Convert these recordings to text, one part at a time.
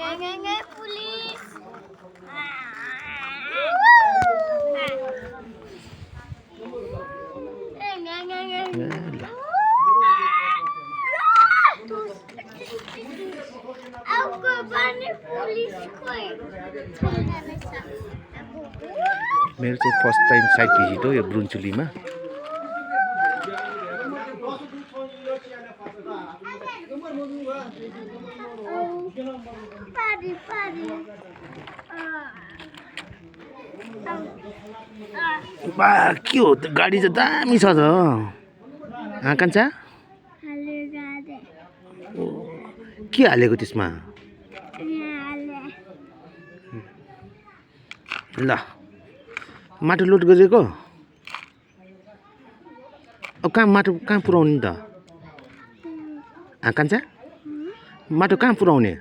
Police मेरो चाहिँ first time site visit हो यो ब्रुन्चुलीमा। बा के हो त गाडी चाहिँ दामी छ त। कान्छा के हालेको त्यसमा? ल माटो लोड गरेको। अब कहाँ माटो कहाँ पुऱ्याउने त? कान्छा माटो कहाँ पुऱ्याउने?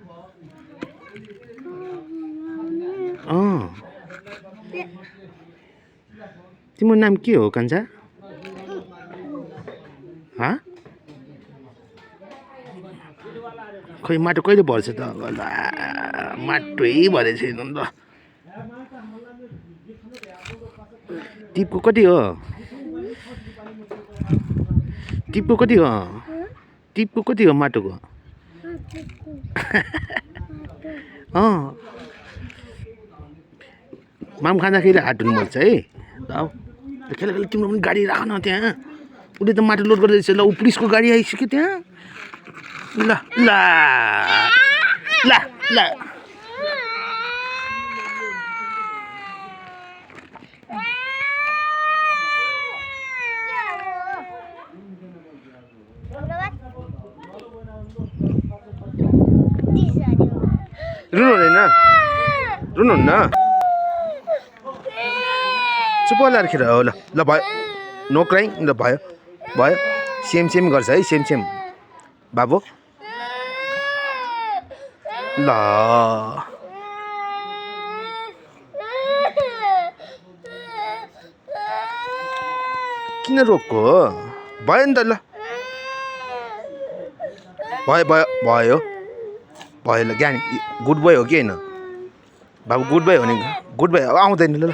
तिम्रो नाम के हो कान्छा? खोइ माटो कहिले भर्छ त? माटै भरे छैन नि त। टिपको कति हो? टिपको कति हो? टिपको कति हो माटोको? माम खाँदाखेरि हात धुनु पर्छ है। खेल खेल तिम्रो पनि गाडी राख न त्यहाँ। उसले त माटो लोड गर्दैछ। ल ऊ पुलिसको गाडी आइसक्यो त्यहाँ। ल ल ल ल रुनु हुँदैन? रुनु हुन्न? चुप लाएर खेर हो। ल ल भयो। No crying. ल भयो भयो। सेम सेम गर्छ है। सेम सेम बाबु। ल किन रोक्को? भयो नि त। ल भयो भयो भयो भयो। ल ज्ञानी गुड बोय हो कि होइन? बाबु गुड बोय हो नि? गुड बोय आउँदैन। ल ल